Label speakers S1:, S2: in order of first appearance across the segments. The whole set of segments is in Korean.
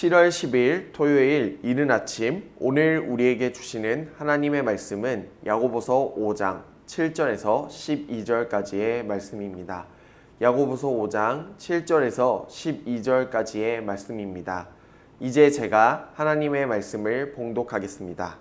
S1: 7월 10일 토요일 이른 아침, 오늘 우리에게 주시는 하나님의 말씀은 야고보서 5장 7절에서 12절까지의 말씀입니다. 야고보서 5장 7절에서 12절까지의 말씀입니다. 이제 제가 하나님의 말씀을 봉독하겠습니다.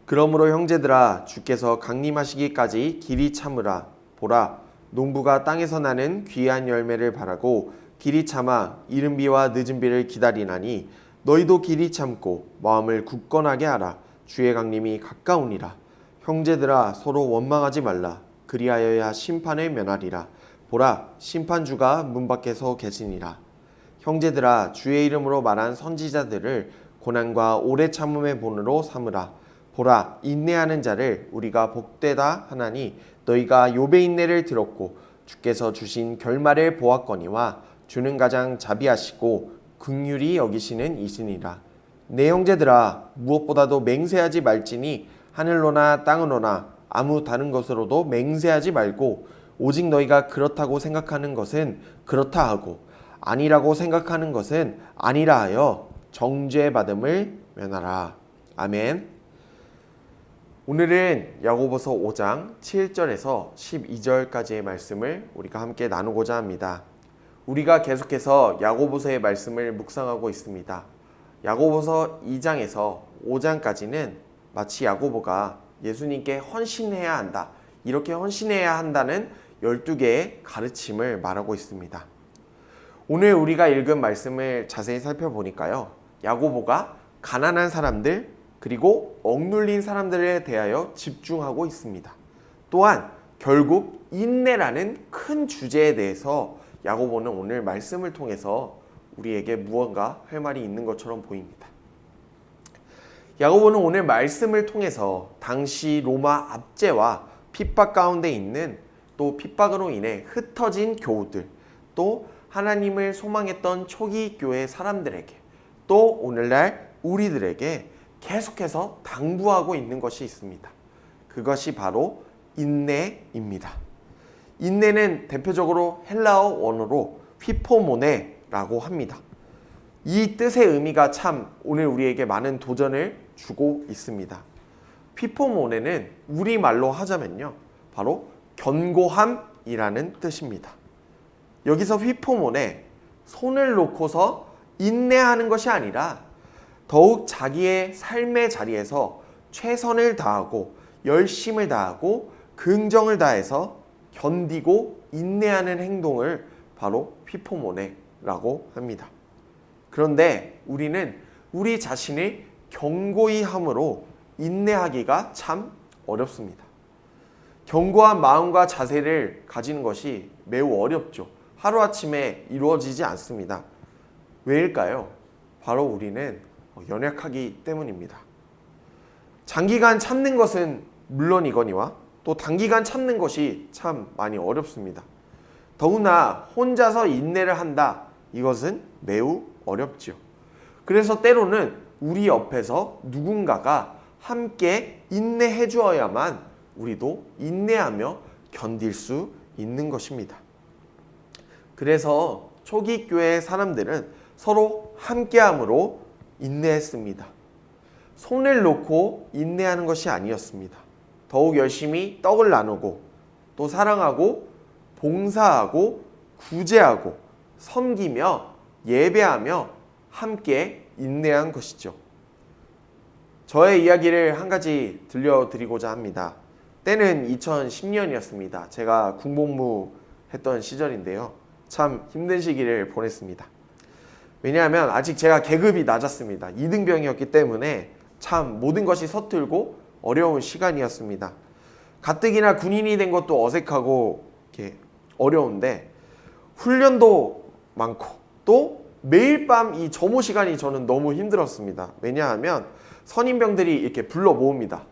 S1: 그러므로 형제들아, 주께서 강림하시기까지 길이 참으라. 보라, 농부가 땅에서 나는 귀한 열매를 바라고 길이 참아 이른 비와 늦은 비를 기다리나니, 너희도 길이 참고 마음을 굳건하게 하라. 주의 강림이 가까우니라. 형제들아, 서로 원망하지 말라. 그리하여야 심판을 면하리라. 보라, 심판주가 문 밖에 서 계시니라. 형제들아, 주의 이름으로 말한 선지자들을 고난과 오래 참음의 본으로 삼으라. 보라, 인내하는 자를 우리가 복되다 하나니, 너희가 욥의 인내를 들었고 주께서 주신 결말을 보았거니와 주는 가장 자비하시고 긍휼히 여기시는 이시니라. 내 형제들아, 무엇보다도 맹세하지 말지니 하늘로나 땅으로나 아무 다른 것으로도 맹세하지 말고, 오직 너희가 그렇다고 생각하는 것은 그렇다 하고 아니라고 생각하는 것은 아니라 하여 정죄 받음을 면하라. 아멘. 오늘은 야고보서 5장 7절에서 12절까지의 말씀을 우리가 함께 나누고자 합니다. 우리가 계속해서 야고보서의 말씀을 묵상하고 있습니다. 야고보서 2장에서 5장까지는 마치 야고보가 예수님께 헌신해야 한다, 이렇게 헌신해야 한다는 12개의 가르침을 말하고 있습니다. 오늘 우리가 읽은 말씀을 자세히 살펴보니까요, 야고보가 가난한 사람들 그리고 억눌린 사람들에 대하여 집중하고 있습니다. 또한 결국 인내라는 큰 주제에 대해서 야고보는 오늘 말씀을 통해서 우리에게 무언가 할 말이 있는 것처럼 보입니다. 야고보는 오늘 말씀을 통해서 당시 로마 압제와 핍박 가운데 있는, 또 핍박으로 인해 흩어진 교우들, 또 하나님을 소망했던 초기 교회 사람들에게, 또 오늘날 우리들에게 계속해서 당부하고 있는 것이 있습니다. 그것이 바로 인내입니다. 인내는 대표적으로 헬라어 원어로 휘포모네라고 합니다. 이 뜻의 의미가 참 오늘 우리에게 많은 도전을 주고 있습니다. 휘포모네는 우리말로 하자면요, 바로 견고함이라는 뜻입니다. 여기서 휘포모네, 손을 놓고서 인내하는 것이 아니라 더욱 자기의 삶의 자리에서 최선을 다하고 열심을 다하고 긍정을 다해서 견디고 인내하는 행동을 바로 휘포모네라고 합니다. 그런데 우리는 우리 자신을 견고히 함으로 인내하기가 참 어렵습니다. 견고한 마음과 자세를 가지는 것이 매우 어렵죠. 하루아침에 이루어지지 않습니다. 왜일까요? 바로 우리는 연약하기 때문입니다. 장기간 참는 것은 물론이거니와 또 단기간 참는 것이 참 많이 어렵습니다. 더구나 혼자서 인내를 한다, 이것은 매우 어렵죠. 그래서 때로는 우리 옆에서 누군가가 함께 인내해 주어야만 우리도 인내하며 견딜 수 있는 것입니다. 그래서 초기 교회 사람들은 서로 함께함으로 인내했습니다. 손을 놓고 인내하는 것이 아니었습니다. 더욱 열심히 떡을 나누고, 또 사랑하고, 봉사하고, 구제하고, 섬기며, 예배하며 함께 인내한 것이죠. 저의 이야기를 한 가지 들려드리고자 합니다. 때는 2010년이었습니다. 제가 군복무 했던 시절인데요, 참 힘든 시기를 보냈습니다. 왜냐하면 아직 제가 계급이 낮았습니다. 2등병이었기 때문에 참 모든 것이 서툴고 어려운 시간이었습니다. 가뜩이나 군인이 된 것도 어색하고 이렇게 어려운데, 훈련도 많고 또 매일 밤 이 점호 시간이 저는 너무 힘들었습니다. 왜냐하면 선임병들이 이렇게 불러 모읍니다.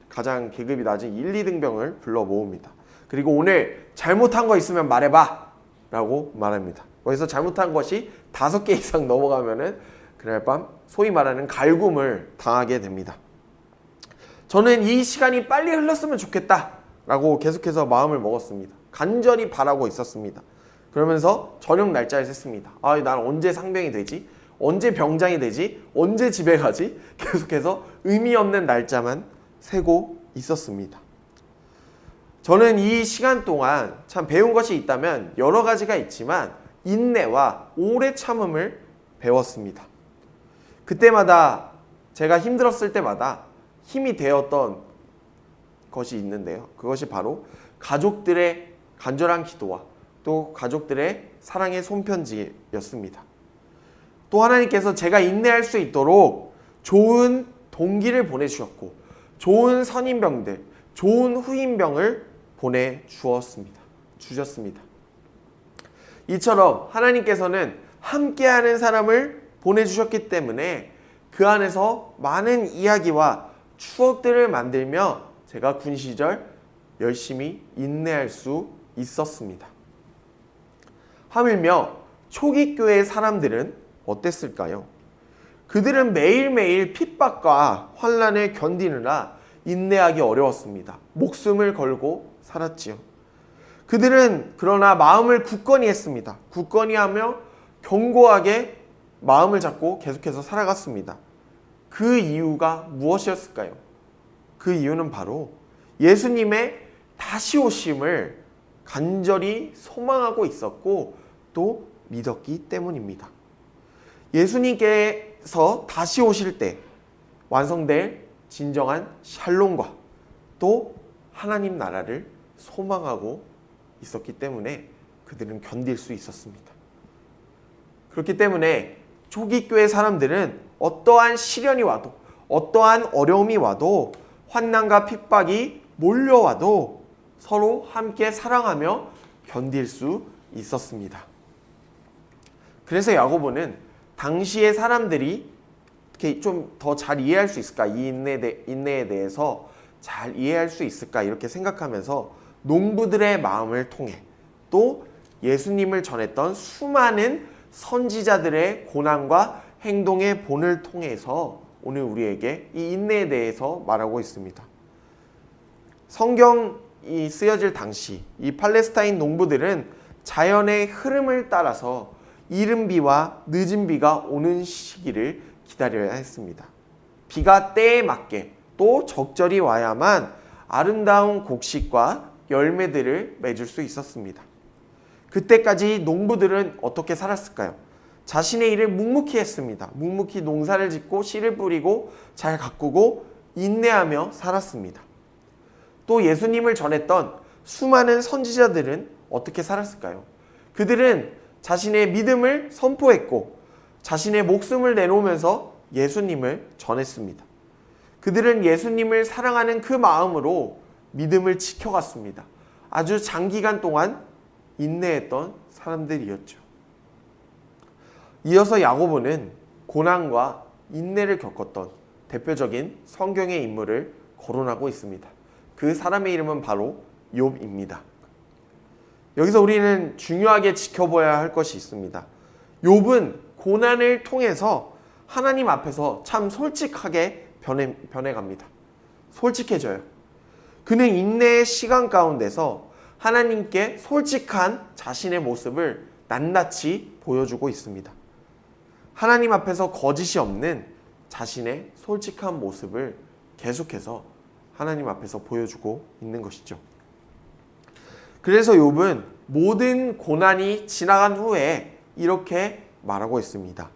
S1: 가장 계급이 낮은 1, 2등병을 불러 모읍니다. 그리고 오늘 잘못한 거 있으면 말해봐 라고 말합니다. 거기서 잘못한 것이 5개 이상 넘어가면은 그날 밤 소위 말하는 갈굼을 당하게 됩니다. 저는 이 시간이 빨리 흘렀으면 좋겠다 라고 계속해서 마음을 먹었습니다. 간절히 바라고 있었습니다. 그러면서 저녁 날짜를 셌습니다. 난 언제 상병이 되지? 언제 병장이 되지? 언제 집에 가지? 계속해서 의미 없는 날짜만 세고 있었습니다. 저는 이 시간 동안 참 배운 것이 있다면 여러 가지가 있지만 인내와 오래 참음을 배웠습니다. 그때마다 제가 힘들었을 때마다 힘이 되었던 것이 있는데요. 그것이 바로 가족들의 간절한 기도와 또 가족들의 사랑의 손편지였습니다. 또 하나님께서 제가 인내할 수 있도록 좋은 동기를 보내주셨고 좋은 선임병들, 좋은 후임병을 주셨습니다. 이처럼 하나님께서는 함께하는 사람을 보내주셨기 때문에 그 안에서 많은 이야기와 추억들을 만들며 제가 군 시절 열심히 인내할 수 있었습니다. 하물며 초기 교회의 사람들은 어땠을까요? 그들은 매일매일 핍박과 환난을 견디느라 인내하기 어려웠습니다. 목숨을 걸고 살았지요. 그들은 그러나 마음을 굳건히 했습니다. 굳건히 하며 견고하게 마음을 잡고 계속해서 살아갔습니다. 그 이유가 무엇이었을까요? 그 이유는 바로 예수님의 다시 오심을 간절히 소망하고 있었고 또 믿었기 때문입니다. 예수님께서 다시 오실 때 완성될 진정한 샬롬과 또 하나님 나라를 소망하고 있었기 때문에 그들은 견딜 수 있었습니다. 그렇기 때문에 초기 교회 사람들은 어떠한 시련이 와도 어떠한 어려움이 와도 환난과 핍박이 몰려와도 서로 함께 사랑하며 견딜 수 있었습니다. 그래서 야고보는 당시의 사람들이 좀 더 잘 이해할 수 있을까? 이 인내에 대해서 잘 이해할 수 있을까? 이렇게 생각하면서 농부들의 마음을 통해 또 예수님을 전했던 수많은 선지자들의 고난과 행동의 본을 통해서 오늘 우리에게 이 인내에 대해서 말하고 있습니다. 성경이 쓰여질 당시 이 팔레스타인 농부들은 자연의 흐름을 따라서 이른 비와 늦은 비가 오는 시기를 기다려야 했습니다. 비가 때에 맞게 또 적절히 와야만 아름다운 곡식과 열매들을 맺을 수 있었습니다. 그때까지 농부들은 어떻게 살았을까요? 자신의 일을 묵묵히 했습니다. 묵묵히 농사를 짓고 씨를 뿌리고 잘 가꾸고 인내하며 살았습니다. 또 예수님을 전했던 수많은 선지자들은 어떻게 살았을까요? 그들은 자신의 믿음을 선포했고 자신의 목숨을 내놓으면서 예수님을 전했습니다. 그들은 예수님을 사랑하는 그 마음으로 믿음을 지켜갔습니다. 아주 장기간 동안 인내했던 사람들이었죠. 이어서 야고보는 고난과 인내를 겪었던 대표적인 성경의 인물을 거론하고 있습니다. 그 사람의 이름은 바로 욥입니다. 여기서 우리는 중요하게 지켜봐야 할 것이 있습니다. 욥은 고난을 통해서 하나님 앞에서 참 솔직하게 변해갑니다. 솔직해져요. 그는 인내의 시간 가운데서 하나님께 솔직한 자신의 모습을 낱낱이 보여주고 있습니다. 하나님 앞에서 거짓이 없는 자신의 솔직한 모습을 계속해서 하나님 앞에서 보여주고 있는 것이죠. 그래서 욥은 모든 고난이 지나간 후에 이렇게 말하고 있습니다.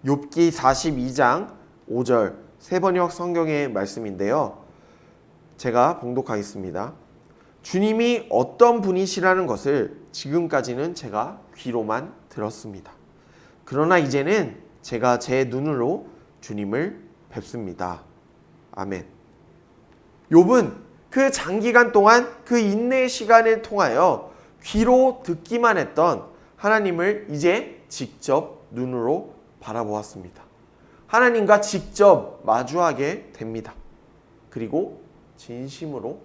S1: 욥기 42장 5절 세번역 성경의 말씀인데요. 제가 봉독하겠습니다. 주님이 어떤 분이시라는 것을 지금까지는 제가 귀로만 들었습니다. 그러나 이제는 제가 제 눈으로 주님을 뵙습니다. 아멘. 욥은 그 장기간 동안 그 인내의 시간을 통하여 귀로 듣기만 했던 하나님을 이제 직접 눈으로 바라보았습니다. 하나님과 직접 마주하게 됩니다. 그리고 진심으로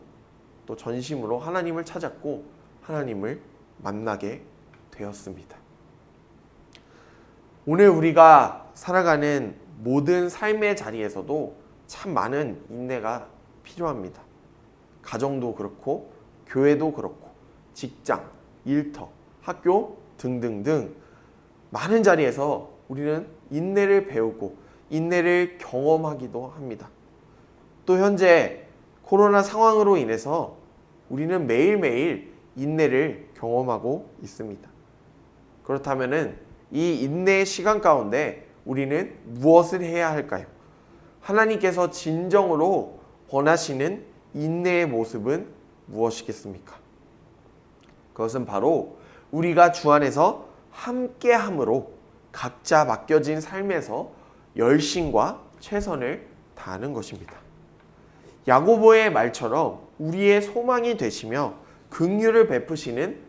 S1: 또 전심으로 하나님을 찾았고 하나님을 만나게 되었습니다. 오늘 우리가 살아가는 모든 삶의 자리에서도 참 많은 인내가 필요합니다. 가정도 그렇고 교회도 그렇고 직장, 일터, 학교 등등등 많은 자리에서 우리는 인내를 배우고 인내를 경험하기도 합니다. 또 현재 코로나 상황으로 인해서 우리는 매일매일 인내를 경험하고 있습니다. 그렇다면 이 인내의 시간 가운데 우리는 무엇을 해야 할까요? 하나님께서 진정으로 원하시는 인내의 모습은 무엇이겠습니까? 그것은 바로 우리가 주 안에서 함께함으로 각자 맡겨진 삶에서 열심과 최선을 다하는 것입니다. 야고보의 말처럼 우리의 소망이 되시며 긍휼을 베푸시는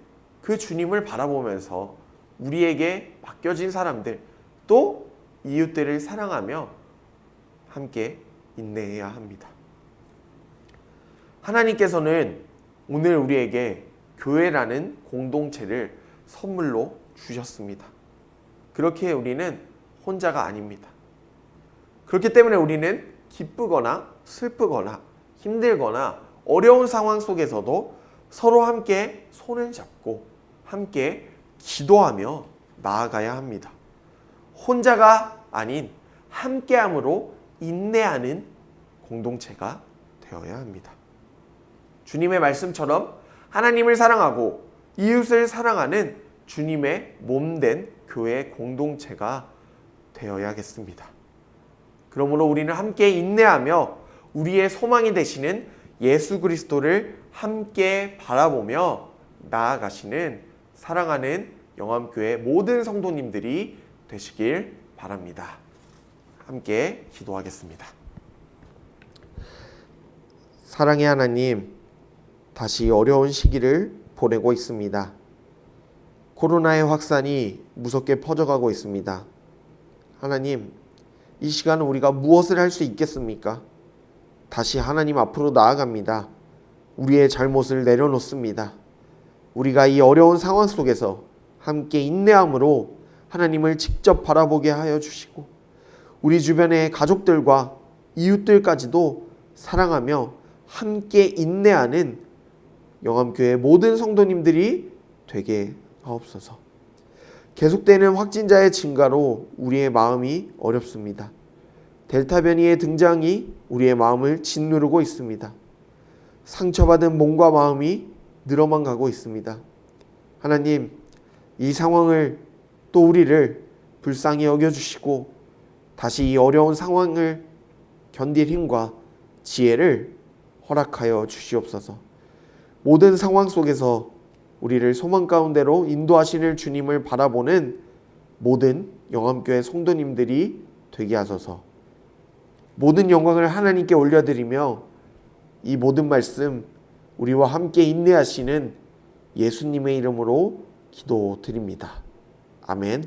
S1: 그 주님을 바라보면서 우리에게 맡겨진 사람들 또 이웃들을 사랑하며 함께 인내해야 합니다. 하나님께서는 오늘 우리에게 교회라는 공동체를 선물로 주셨습니다. 그렇게 우리는 혼자가 아닙니다. 그렇기 때문에 우리는 기쁘거나 슬프거나 힘들거나 어려운 상황 속에서도 서로 함께 손을 잡고 함께 기도하며 나아가야 합니다. 혼자가 아닌 함께함으로 인내하는 공동체가 되어야 합니다. 주님의 말씀처럼 하나님을 사랑하고 이웃을 사랑하는 주님의 몸된 교회 공동체가 되어야겠습니다. 그러므로 우리는 함께 인내하며 우리의 소망이 되시는 예수 그리스도를 함께 바라보며 나아가시는 사랑하는 영암교회 모든 성도님들이 되시길 바랍니다. 함께 기도하겠습니다. 사랑의 하나님, 다시 어려운 시기를 보내고 있습니다. 코로나의 확산이 무섭게 퍼져가고 있습니다. 하나님, 이 시간은 우리가 무엇을 할 수 있겠습니까? 다시 하나님 앞으로 나아갑니다. 우리의 잘못을 내려놓습니다. 우리가 이 어려운 상황 속에서 함께 인내함으로 하나님을 직접 바라보게 하여 주시고 우리 주변의 가족들과 이웃들까지도 사랑하며 함께 인내하는 영암교회 모든 성도님들이 되게 하옵소서. 계속되는 확진자의 증가로 우리의 마음이 어렵습니다. 델타 변이의 등장이 우리의 마음을 짓누르고 있습니다. 상처받은 몸과 마음이 늘어만 가고 있습니다. 하나님, 이 상황을 또 우리를 불쌍히 여겨주시고 다시 이 어려운 상황을 견딜 힘과 지혜를 허락하여 주시옵소서. 모든 상황 속에서 우리를 소망 가운데로 인도하시는 주님을 바라보는 모든 영암교회 성도님들이 되게 하소서. 모든 영광을 하나님께 올려드리며 이 모든 말씀 우리와 함께 인내하시는 예수님의 이름으로 기도드립니다. 아멘.